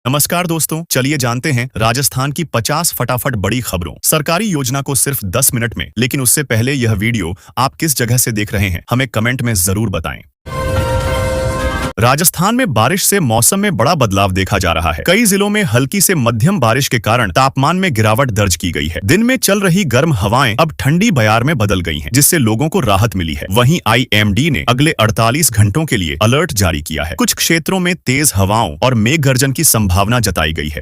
नमस्कार दोस्तों, चलिए जानते हैं राजस्थान की 50 फटाफट बड़ी खबरों। सरकारी योजना को सिर्फ 10 मिनट में, लेकिन उससे पहले यह वीडियो आप किस जगह से देख रहे हैं हमें कमेंट में जरूर बताएं। राजस्थान में बारिश से मौसम में बड़ा बदलाव देखा जा रहा है। कई जिलों में हल्की से मध्यम बारिश के कारण तापमान में गिरावट दर्ज की गई है। दिन में चल रही गर्म हवाएं अब ठंडी बयार में बदल गई हैं, जिससे लोगों को राहत मिली है। वहीं IMD ने अगले 48 घंटों के लिए अलर्ट जारी किया है। कुछ क्षेत्रों में तेज हवाओं और मेघ गर्जन की संभावना जताई गई है।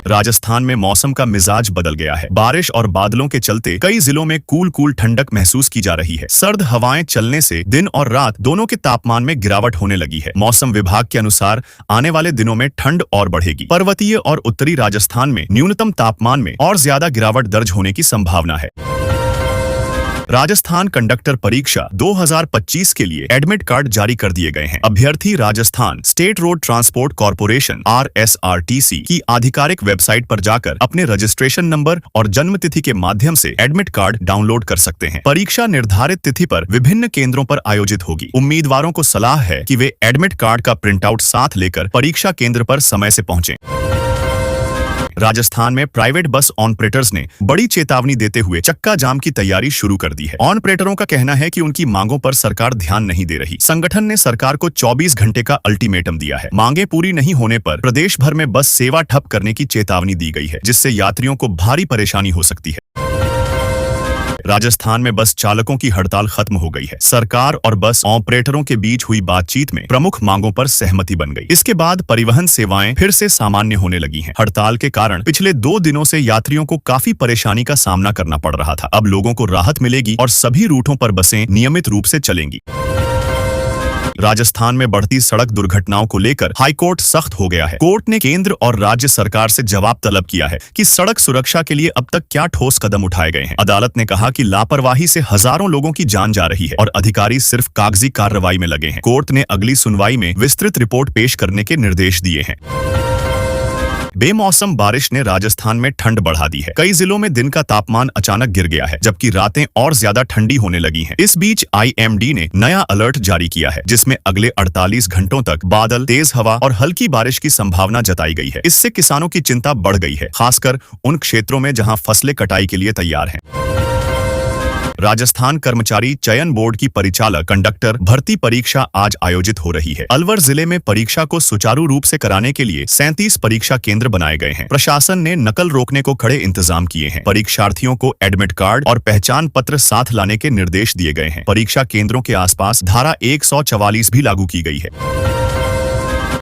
राजस्थान में मौसम का मिजाज बदल गया है। बारिश और बादलों के चलते कई जिलों में कूल ठंडक महसूस की जा रही है। सर्द हवाएं चलने से दिन और रात दोनों के तापमान में गिरावट होने लगी है। मौसम विभाग के अनुसार आने वाले दिनों में ठंड और बढ़ेगी। पर्वतीय और उत्तरी राजस्थान में न्यूनतम तापमान में और ज्यादा गिरावट दर्ज होने की संभावना है। राजस्थान कंडक्टर परीक्षा 2025 के लिए एडमिट कार्ड जारी कर दिए गए हैं। अभ्यर्थी Rajasthan state road transport corporation RSRTC की आधिकारिक वेबसाइट पर जाकर अपने रजिस्ट्रेशन नंबर और जन्म तिथि के माध्यम से एडमिट कार्ड डाउनलोड कर सकते हैं। परीक्षा निर्धारित तिथि पर विभिन्न केंद्रों पर आयोजित होगी। उम्मीदवारों को सलाह है कि वे एडमिट कार्ड का प्रिंटआउट साथ लेकर परीक्षा केंद्र पर समय से पहुंचें। राजस्थान में प्राइवेट बस ऑपरेटर्स ने बड़ी चेतावनी देते हुए चक्का जाम की तैयारी शुरू कर दी है। ऑपरेटरों का कहना है कि उनकी मांगों पर सरकार ध्यान नहीं दे रही। संगठन ने सरकार को 24 घंटे का अल्टीमेटम दिया है। मांगे पूरी नहीं होने पर प्रदेश भर में बस सेवा ठप करने की चेतावनी दी गई है, जिससे यात्रियों को भारी परेशानी हो सकती है। राजस्थान में बस चालकों की हड़ताल खत्म हो गई है। सरकार और बस ऑपरेटरों के बीच हुई बातचीत में प्रमुख मांगों पर सहमति बन गई। इसके बाद परिवहन सेवाएं फिर से सामान्य होने लगी हैं। हड़ताल के कारण पिछले 2 दिनों से यात्रियों को काफी परेशानी का सामना करना पड़ रहा था। अब लोगों को राहत मिलेगी और सभी रूटों पर बसें नियमित रूप से चलेंगी। राजस्थान में बढ़ती सड़क दुर्घटनाओं को लेकर हाईकोर्ट सख्त हो गया है। कोर्ट ने केंद्र और राज्य सरकार से जवाब तलब किया है कि सड़क सुरक्षा के लिए अब तक क्या ठोस कदम उठाए गए हैं। अदालत ने कहा कि लापरवाही से हजारों लोगों की जान जा रही है और अधिकारी सिर्फ कागजी कार्रवाई में लगे हैं। कोर्ट ने अगली सुनवाई में विस्तृत रिपोर्ट पेश करने के निर्देश दिए हैं। बेमौसम बारिश ने राजस्थान में ठंड बढ़ा दी है। कई जिलों में दिन का तापमान अचानक गिर गया है, जबकि रातें और ज्यादा ठंडी होने लगी हैं। इस बीच IMD ने नया अलर्ट जारी किया है, जिसमें अगले 48 घंटों तक बादल, तेज हवा और हल्की बारिश की संभावना जताई गई है। इससे किसानों की चिंता बढ़ गई है, खासकर उन क्षेत्रों में जहां फसलें कटाई के लिए तैयार हैं। राजस्थान कर्मचारी चयन बोर्ड की परिचालक कंडक्टर भर्ती परीक्षा आज आयोजित हो रही है। अलवर जिले में परीक्षा को सुचारू रूप से कराने के लिए 37 परीक्षा केंद्र बनाए गए हैं। प्रशासन ने नकल रोकने को खड़े इंतजाम किए हैं। परीक्षार्थियों को एडमिट कार्ड और पहचान पत्र साथ लाने के निर्देश दिए गए हैं। परीक्षा केंद्रों के आसपास धारा 144 भी लागू की गई है।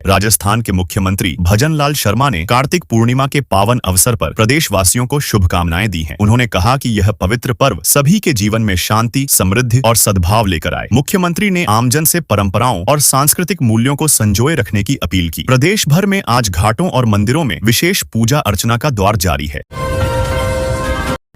राजस्थान के मुख्यमंत्री भजनलाल शर्मा ने कार्तिक पूर्णिमा के पावन अवसर पर प्रदेशवासियों को शुभकामनाएं दी हैं। उन्होंने कहा कि यह पवित्र पर्व सभी के जीवन में शांति, समृद्धि और सद्भाव लेकर आए। मुख्यमंत्री ने आमजन से परंपराओं और सांस्कृतिक मूल्यों को संजोए रखने की अपील की। प्रदेश भर में आज घाटों और मंदिरों में विशेष पूजा अर्चना का दौर जारी है।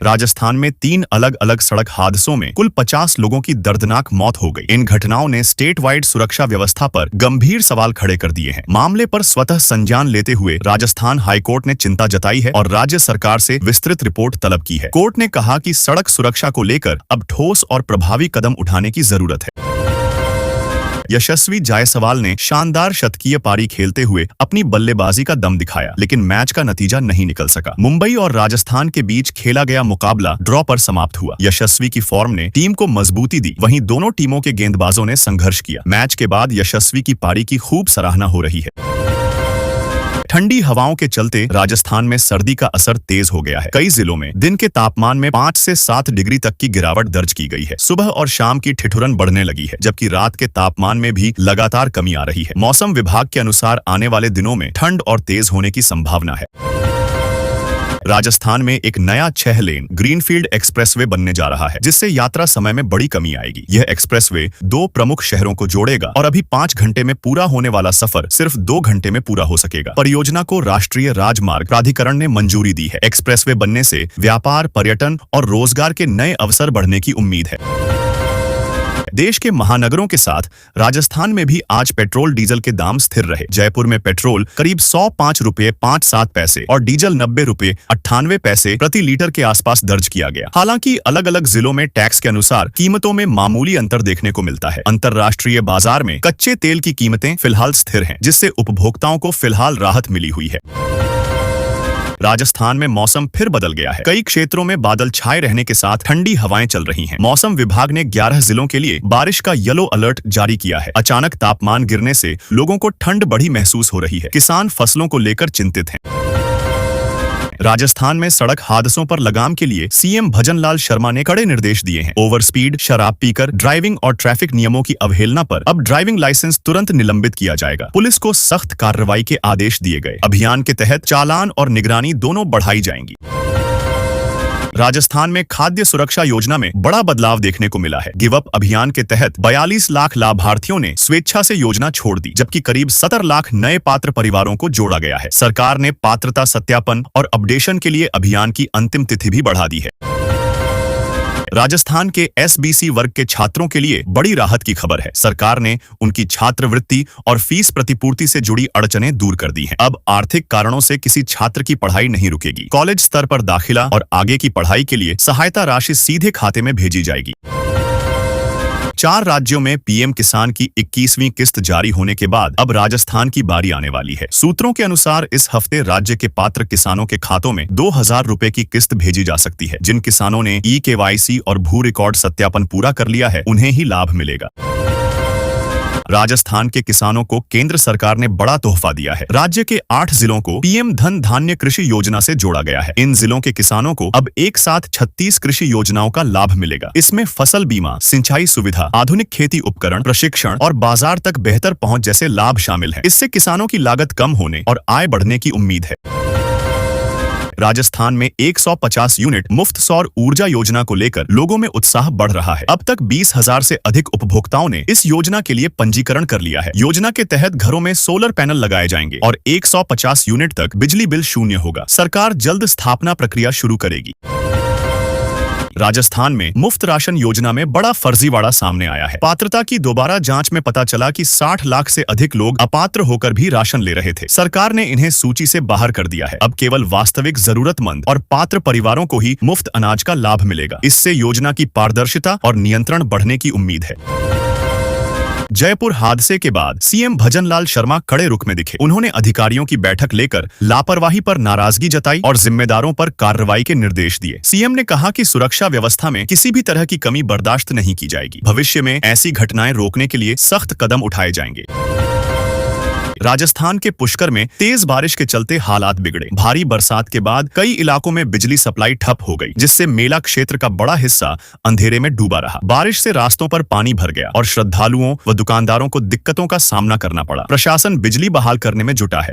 राजस्थान में 3 अलग अलग सड़क हादसों में कुल 50 लोगों की दर्दनाक मौत हो गई। इन घटनाओं ने स्टेट वाइड सुरक्षा व्यवस्था पर गंभीर सवाल खड़े कर दिए हैं। मामले पर स्वतः संज्ञान लेते हुए राजस्थान हाईकोर्ट ने चिंता जताई है और राज्य सरकार से विस्तृत रिपोर्ट तलब की है। कोर्ट ने कहा कि सड़क सुरक्षा को लेकर अब ठोस और प्रभावी कदम उठाने की जरूरत है। यशस्वी जायसवाल ने शानदार शतकीय पारी खेलते हुए अपनी बल्लेबाजी का दम दिखाया, लेकिन मैच का नतीजा नहीं निकल सका। मुंबई और राजस्थान के बीच खेला गया मुकाबला ड्रॉ पर समाप्त हुआ। यशस्वी की फॉर्म ने टीम को मजबूती दी, वहीं दोनों टीमों के गेंदबाजों ने संघर्ष किया। मैच के बाद यशस्वी की पारी की खूब सराहना हो रही है। ठंडी हवाओं के चलते राजस्थान में सर्दी का असर तेज हो गया है। कई जिलों में दिन के तापमान में 5 से 7 डिग्री तक की गिरावट दर्ज की गई है। सुबह और शाम की ठिठुरन बढ़ने लगी है, जबकि रात के तापमान में भी लगातार कमी आ रही है। मौसम विभाग के अनुसार आने वाले दिनों में ठंड और तेज होने की संभावना है। राजस्थान में एक नया 6 लेन ग्रीनफील्ड एक्सप्रेसवे बनने जा रहा है, जिससे यात्रा समय में बड़ी कमी आएगी। यह एक्सप्रेसवे 2 प्रमुख शहरों को जोड़ेगा और अभी 5 घंटे में पूरा होने वाला सफर सिर्फ 2 घंटे में पूरा हो सकेगा। परियोजना को राष्ट्रीय राजमार्ग प्राधिकरण ने मंजूरी दी है। एक्सप्रेसवे बनने से व्यापार, पर्यटन और रोजगार के नए अवसर बढ़ने की उम्मीद है। देश के महानगरों के साथ राजस्थान में भी आज पेट्रोल डीजल के दाम स्थिर रहे। जयपुर में पेट्रोल करीब 105 रुपये 57 पैसे और डीजल 90 रुपये 98 पैसे प्रति लीटर के आसपास दर्ज किया गया। हालांकि अलग अलग जिलों में टैक्स के अनुसार कीमतों में मामूली अंतर देखने को मिलता है। अंतर्राष्ट्रीय बाजार में कच्चे तेल की कीमतें फिलहाल स्थिर हैं, जिससे उपभोक्ताओं को फिलहाल राहत मिली हुई है। राजस्थान में मौसम फिर बदल गया है। कई क्षेत्रों में बादल छाए रहने के साथ ठंडी हवाएं चल रही हैं। मौसम विभाग ने 11 जिलों के लिए बारिश का येलो अलर्ट जारी किया है। अचानक तापमान गिरने से लोगों को ठंड बढ़ी महसूस हो रही है। किसान फसलों को लेकर चिंतित हैं। राजस्थान में सड़क हादसों पर लगाम के लिए सीएम भजनलाल शर्मा ने कड़े निर्देश दिए हैं। ओवर स्पीड, शराब पीकर ड्राइविंग और ट्रैफिक नियमों की अवहेलना पर अब ड्राइविंग लाइसेंस तुरंत निलंबित किया जाएगा। पुलिस को सख्त कार्रवाई के आदेश दिए गए। अभियान के तहत चालान और निगरानी दोनों बढ़ाई जाएंगी। राजस्थान में खाद्य सुरक्षा योजना में बड़ा बदलाव देखने को मिला है। गिव अप अभियान के तहत 42 लाख लाभार्थियों ने स्वेच्छा से योजना छोड़ दी, जबकि करीब 70 लाख नए पात्र परिवारों को जोड़ा गया है। सरकार ने पात्रता सत्यापन और अपडेशन के लिए अभियान की अंतिम तिथि भी बढ़ा दी है। राजस्थान के एसबीसी वर्ग के छात्रों के लिए बड़ी राहत की खबर है। सरकार ने उनकी छात्रवृत्ति और फीस प्रतिपूर्ति से जुड़ी अड़चनें दूर कर दी हैं। अब आर्थिक कारणों से किसी छात्र की पढ़ाई नहीं रुकेगी। कॉलेज स्तर पर दाखिला और आगे की पढ़ाई के लिए सहायता राशि सीधे खाते में भेजी जाएगी। 4 राज्यों में पीएम किसान की 21वीं किस्त जारी होने के बाद अब राजस्थान की बारी आने वाली है। सूत्रों के अनुसार इस हफ्ते राज्य के पात्र किसानों के खातों में 2000 रुपए की किस्त भेजी जा सकती है। जिन किसानों ने ई-केवाईसी और भू रिकॉर्ड सत्यापन पूरा कर लिया है, उन्हें ही लाभ मिलेगा। राजस्थान के किसानों को केंद्र सरकार ने बड़ा तोहफा दिया है। राज्य के 8 जिलों को पीएम धन धान्य कृषि योजना से जोड़ा गया है। इन जिलों के किसानों को अब एक साथ 36 कृषि योजनाओं का लाभ मिलेगा। इसमें फसल बीमा, सिंचाई सुविधा, आधुनिक खेती उपकरण, प्रशिक्षण और बाजार तक बेहतर पहुंच जैसे लाभ शामिल हैं। इससे किसानों की लागत कम होने और आय बढ़ने की उम्मीद है। राजस्थान में 150 यूनिट मुफ्त सौर ऊर्जा योजना को लेकर लोगों में उत्साह बढ़ रहा है। अब तक 20,000 से अधिक उपभोक्ताओं ने इस योजना के लिए पंजीकरण कर लिया है। योजना के तहत घरों में सोलर पैनल लगाए जाएंगे और 150 यूनिट तक बिजली बिल शून्य होगा। सरकार जल्द स्थापना प्रक्रिया शुरू करेगी। राजस्थान में मुफ्त राशन योजना में बड़ा फर्जीवाड़ा सामने आया है। पात्रता की दोबारा जांच में पता चला कि 60 लाख से अधिक लोग अपात्र होकर भी राशन ले रहे थे। सरकार ने इन्हें सूची से बाहर कर दिया है। अब केवल वास्तविक जरूरतमंद और पात्र परिवारों को ही मुफ्त अनाज का लाभ मिलेगा। इससे योजना की पारदर्शिता और नियंत्रण बढ़ने की उम्मीद है। जयपुर हादसे के बाद सीएम भजनलाल शर्मा कड़े रुख में दिखे। उन्होंने अधिकारियों की बैठक लेकर लापरवाही पर नाराजगी जताई और जिम्मेदारों पर कार्रवाई के निर्देश दिए। सीएम ने कहा कि सुरक्षा व्यवस्था में किसी भी तरह की कमी बर्दाश्त नहीं की जाएगी। भविष्य में ऐसी घटनाएं रोकने के लिए सख्त कदम उठाए जाएंगे। राजस्थान के पुष्कर में तेज बारिश के चलते हालात बिगड़े। भारी बरसात के बाद कई इलाकों में बिजली सप्लाई ठप हो गई, जिससे मेला क्षेत्र का बड़ा हिस्सा अंधेरे में डूबा रहा। बारिश से रास्तों पर पानी भर गया और श्रद्धालुओं व दुकानदारों को दिक्कतों का सामना करना पड़ा। प्रशासन बिजली बहाल करने में जुटा है।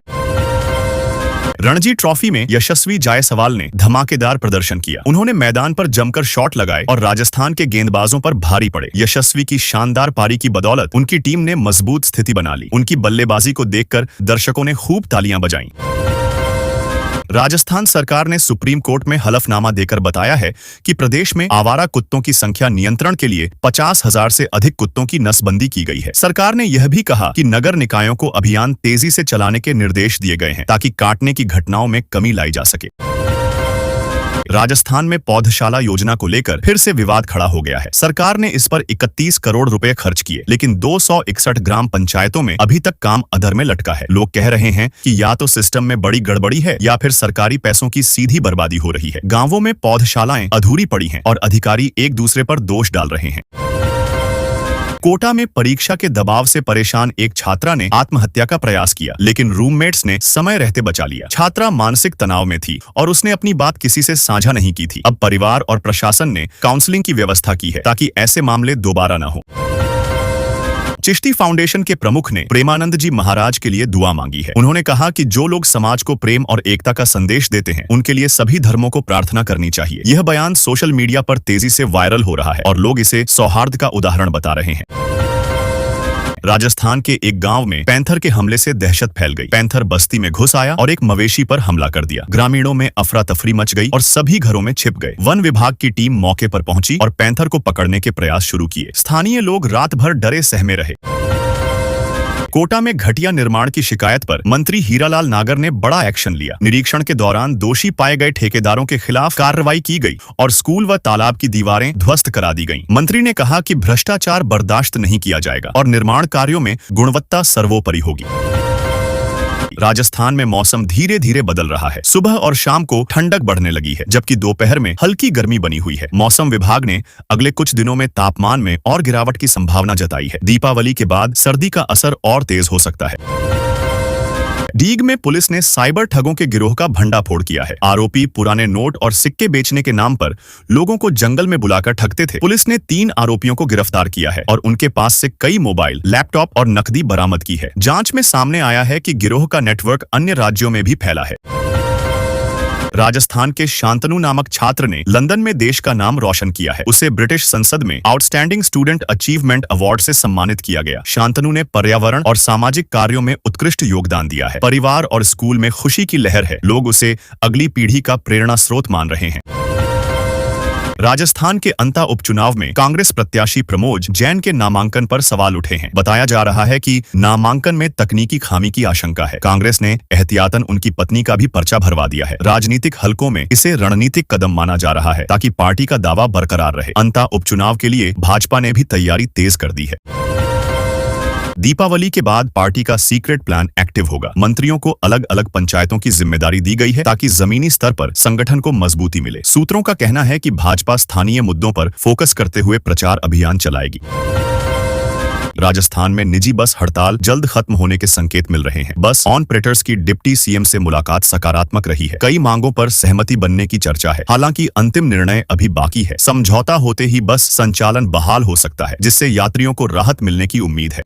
रणजी ट्रॉफी में यशस्वी जायसवाल ने धमाकेदार प्रदर्शन किया। उन्होंने मैदान पर जमकर शॉट लगाए और राजस्थान के गेंदबाजों पर भारी पड़े। यशस्वी की शानदार पारी की बदौलत उनकी टीम ने मजबूत स्थिति बना ली। उनकी बल्लेबाजी को देखकर दर्शकों ने खूब तालियां बजाईं। राजस्थान सरकार ने सुप्रीम कोर्ट में हलफनामा देकर बताया है कि प्रदेश में आवारा कुत्तों की संख्या नियंत्रण के लिए 50,000 से अधिक कुत्तों की नसबंदी की गई है। सरकार ने यह भी कहा कि नगर निकायों को अभियान तेजी से चलाने के निर्देश दिए गए हैं, ताकि काटने की घटनाओं में कमी लाई जा सके। राजस्थान में पौधशाला योजना को लेकर फिर से विवाद खड़ा हो गया है। सरकार ने इस पर 31 करोड़ रुपए खर्च किए, लेकिन 261 ग्राम पंचायतों में अभी तक काम अधर में लटका है। लोग कह रहे हैं कि या तो सिस्टम में बड़ी गड़बड़ी है या फिर सरकारी पैसों की सीधी बर्बादी हो रही है। गांवों में पौधशालाएं अधूरी पड़ी हैं और अधिकारी एक दूसरे पर दोष डाल रहे हैं। कोटा में परीक्षा के दबाव से परेशान एक छात्रा ने आत्महत्या का प्रयास किया, लेकिन रूममेट्स ने समय रहते बचा लिया। छात्रा मानसिक तनाव में थी और उसने अपनी बात किसी से साझा नहीं की थी। अब परिवार और प्रशासन ने काउंसलिंग की व्यवस्था की है, ताकि ऐसे मामले दोबारा न हो। चिश्ती फाउंडेशन के प्रमुख ने प्रेमानंद जी महाराज के लिए दुआ मांगी है। उन्होंने कहा कि जो लोग समाज को प्रेम और एकता का संदेश देते हैं, उनके लिए सभी धर्मों को प्रार्थना करनी चाहिए। यह बयान सोशल मीडिया पर तेजी से वायरल हो रहा है और लोग इसे सौहार्द का उदाहरण बता रहे हैं। राजस्थान के एक गांव में पैंथर के हमले से दहशत फैल गई। पैंथर बस्ती में घुस आया और एक मवेशी पर हमला कर दिया। ग्रामीणों में अफरा तफरी मच गई और सभी घरों में छिप गए। वन विभाग की टीम मौके पर पहुंची और पैंथर को पकड़ने के प्रयास शुरू किए। स्थानीय लोग रात भर डरे सहमे रहे। कोटा में घटिया निर्माण की शिकायत पर मंत्री हीरालाल नागर ने बड़ा एक्शन लिया। निरीक्षण के दौरान दोषी पाए गए ठेकेदारों के खिलाफ कार्रवाई की गई और स्कूल व तालाब की दीवारें ध्वस्त करा दी गईं। मंत्री ने कहा कि भ्रष्टाचार बर्दाश्त नहीं किया जाएगा और निर्माण कार्यों में गुणवत्ता सर्वोपरि होगी। राजस्थान में मौसम धीरे धीरे बदल रहा है। सुबह और शाम को ठंडक बढ़ने लगी है, जबकि दोपहर में हल्की गर्मी बनी हुई है। मौसम विभाग ने अगले कुछ दिनों में तापमान में और गिरावट की संभावना जताई है। दीपावली के बाद सर्दी का असर और तेज हो सकता है। डीग में पुलिस ने साइबर ठगों के गिरोह का भंडाफोड़ किया है। आरोपी पुराने नोट और सिक्के बेचने के नाम पर लोगों को जंगल में बुलाकर ठगते थे। पुलिस ने 3 आरोपियों को गिरफ्तार किया है और उनके पास से कई मोबाइल, लैपटॉप और नकदी बरामद की है। जांच में सामने आया है कि गिरोह का नेटवर्क अन्य राज्यों में भी फैला है। राजस्थान के शांतनु नामक छात्र ने लंदन में देश का नाम रोशन किया है। उसे ब्रिटिश संसद में आउटस्टैंडिंग स्टूडेंट अचीवमेंट अवार्ड से सम्मानित किया गया। शांतनु ने पर्यावरण और सामाजिक कार्यों में उत्कृष्ट योगदान दिया है। परिवार और स्कूल में खुशी की लहर है। लोग उसे अगली पीढ़ी का प्रेरणा स्रोत मान रहे हैं। राजस्थान के अंता उपचुनाव में कांग्रेस प्रत्याशी प्रमोद जैन के नामांकन पर सवाल उठे हैं। बताया जा रहा है कि नामांकन में तकनीकी खामी की आशंका है। कांग्रेस ने एहतियातन उनकी पत्नी का भी पर्चा भरवा दिया है। राजनीतिक हलकों में इसे रणनीतिक कदम माना जा रहा है ताकि पार्टी का दावा बरकरार रहे। अंता उपचुनाव के लिए भाजपा ने भी तैयारी तेज कर दी है। दीपावली के बाद पार्टी का सीक्रेट प्लान एक्टिव होगा। मंत्रियों को अलग अलग पंचायतों की जिम्मेदारी दी गई है ताकि जमीनी स्तर पर संगठन को मजबूती मिले। सूत्रों का कहना है कि भाजपा स्थानीय मुद्दों पर फोकस करते हुए प्रचार अभियान चलाएगी। राजस्थान में निजी बस हड़ताल जल्द खत्म होने के संकेत मिल रहे हैं। बस ऑपरेटर्स की डिप्टी सीएम से मुलाकात सकारात्मक रही है। कई मांगों पर सहमति बनने की चर्चा है। हालांकि अंतिम निर्णय अभी बाकी है। समझौता होते ही बस संचालन बहाल हो सकता है, जिससे यात्रियों को राहत मिलने की उम्मीद है।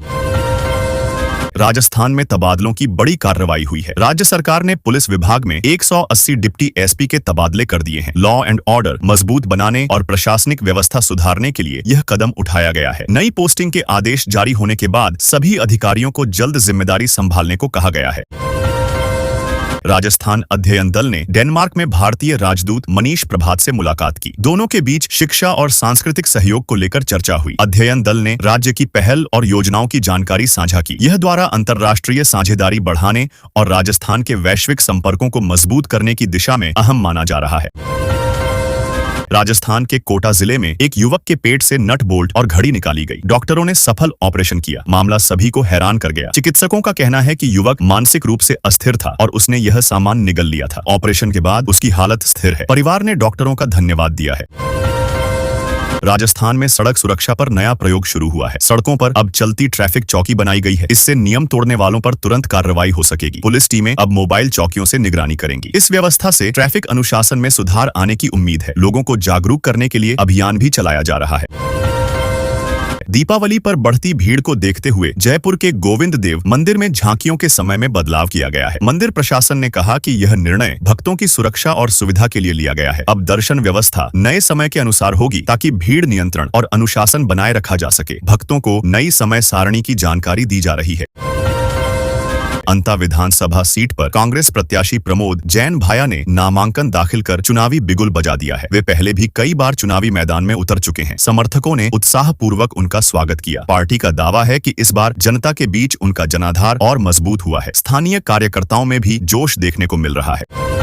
राजस्थान में तबादलों की बड़ी कार्रवाई हुई है। राज्य सरकार ने पुलिस विभाग में 180 डिप्टी एसपी के तबादले कर दिए हैं। लॉ एंड ऑर्डर मजबूत बनाने और प्रशासनिक व्यवस्था सुधारने के लिए यह कदम उठाया गया है। नई पोस्टिंग के आदेश जारी होने के बाद सभी अधिकारियों को जल्द जिम्मेदारी संभालने को कहा गया है। राजस्थान अध्ययन दल ने डेनमार्क में भारतीय राजदूत मनीष प्रभात से मुलाकात की। दोनों के बीच शिक्षा और सांस्कृतिक सहयोग को लेकर चर्चा हुई। अध्ययन दल ने राज्य की पहल और योजनाओं की जानकारी साझा की। यह द्वारा अंतर्राष्ट्रीय साझेदारी बढ़ाने और राजस्थान के वैश्विक संपर्कों को मजबूत करने की दिशा में अहम माना जा रहा है। राजस्थान के कोटा जिले में एक युवक के पेट से नट बोल्ट और घड़ी निकाली गई। डॉक्टरों ने सफल ऑपरेशन किया। मामला सभी को हैरान कर गया। चिकित्सकों का कहना है कि युवक मानसिक रूप से अस्थिर था और उसने यह सामान निगल लिया था। ऑपरेशन के बाद उसकी हालत स्थिर है। परिवार ने डॉक्टरों का धन्यवाद दिया है। राजस्थान में सड़क सुरक्षा पर नया प्रयोग शुरू हुआ है। सड़कों पर अब चलती ट्रैफिक चौकी बनाई गई है। इससे नियम तोड़ने वालों पर तुरंत कार्रवाई हो सकेगी। पुलिस टीमें अब मोबाइल चौकियों से निगरानी करेंगी। इस व्यवस्था से ट्रैफिक अनुशासन में सुधार आने की उम्मीद है। लोगों को जागरूक करने के लिए अभियान भी चलाया जा रहा है। दीपावली पर बढ़ती भीड़ को देखते हुए जयपुर के गोविंद देव मंदिर में झांकियों के समय में बदलाव किया गया है। मंदिर प्रशासन ने कहा कि यह निर्णय भक्तों की सुरक्षा और सुविधा के लिए लिया गया है। अब दर्शन व्यवस्था नए समय के अनुसार होगी ताकि भीड़ नियंत्रण और अनुशासन बनाए रखा जा सके। भक्तों को नई समय सारणी की जानकारी दी जा रही है। अंता विधानसभा सीट पर कांग्रेस प्रत्याशी प्रमोद जैन भाया ने नामांकन दाखिल कर चुनावी बिगुल बजा दिया है। वे पहले भी कई बार चुनावी मैदान में उतर चुके हैं। समर्थकों ने उत्साहपूर्वक उनका स्वागत किया। पार्टी का दावा है कि इस बार जनता के बीच उनका जनाधार और मजबूत हुआ है। स्थानीय कार्यकर्ताओं में भी जोश देखने को मिल रहा है।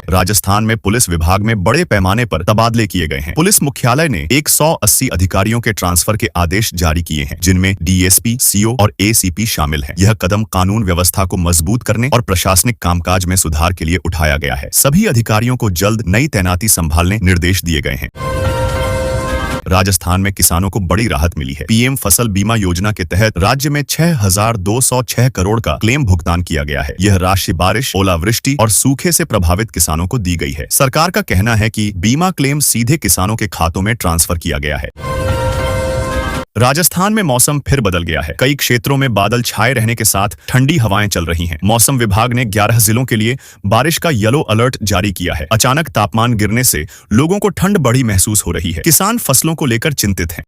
राजस्थान में पुलिस विभाग में बड़े पैमाने पर तबादले किए गए हैं। पुलिस मुख्यालय ने 180 अधिकारियों के ट्रांसफर के आदेश जारी किए हैं, जिनमें डीएसपी, सीओ और एसीपी शामिल हैं। यह कदम कानून व्यवस्था को मजबूत करने और प्रशासनिक कामकाज में सुधार के लिए उठाया गया है। सभी अधिकारियों को जल्द नई तैनाती संभालने निर्देश दिए गए हैं। राजस्थान में किसानों को बड़ी राहत मिली है। पीएम फसल बीमा योजना के तहत राज्य में 6,206 करोड़ का क्लेम भुगतान किया गया है। यह राशि बारिश, ओलावृष्टि और सूखे से प्रभावित किसानों को दी गई है। सरकार का कहना है कि बीमा क्लेम सीधे किसानों के खातों में ट्रांसफर किया गया है। राजस्थान में मौसम फिर बदल गया है। कई क्षेत्रों में बादल छाए रहने के साथ ठंडी हवाएं चल रही हैं। मौसम विभाग ने 11 जिलों के लिए बारिश का येलो अलर्ट जारी किया है। अचानक तापमान गिरने से लोगों को ठंड बढ़ी महसूस हो रही है। किसान फसलों को लेकर चिंतित हैं।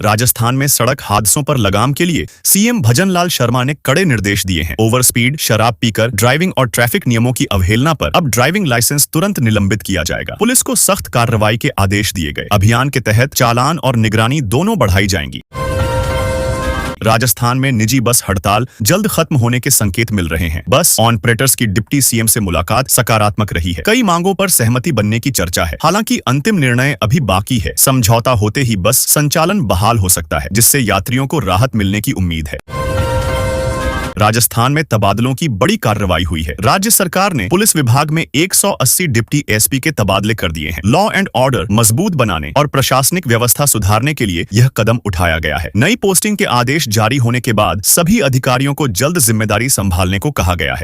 राजस्थान में सड़क हादसों पर लगाम के लिए सीएम भजनलाल शर्मा ने कड़े निर्देश दिए हैं। ओवर स्पीड, शराब पीकर ड्राइविंग और ट्रैफिक नियमों की अवहेलना पर अब ड्राइविंग लाइसेंस तुरंत निलंबित किया जाएगा। पुलिस को सख्त कार्रवाई के आदेश दिए गए। अभियान के तहत चालान और निगरानी दोनों बढ़ाई जाएंगी। राजस्थान में निजी बस हड़ताल जल्द खत्म होने के संकेत मिल रहे हैं। बस ऑपरेटर्स की डिप्टी सीएम से मुलाकात सकारात्मक रही है। कई मांगों पर सहमति बनने की चर्चा है। हालांकि अंतिम निर्णय अभी बाकी है। समझौता होते ही बस संचालन बहाल हो सकता है, जिससे यात्रियों को राहत मिलने की उम्मीद है। राजस्थान में तबादलों की बड़ी कार्रवाई हुई है। राज्य सरकार ने पुलिस विभाग में 180 डिप्टी एसपी के तबादले कर दिए हैं। लॉ एंड ऑर्डर मजबूत बनाने और प्रशासनिक व्यवस्था सुधारने के लिए यह कदम उठाया गया है। नई पोस्टिंग के आदेश जारी होने के बाद सभी अधिकारियों को जल्द जिम्मेदारी संभालने को कहा गया है।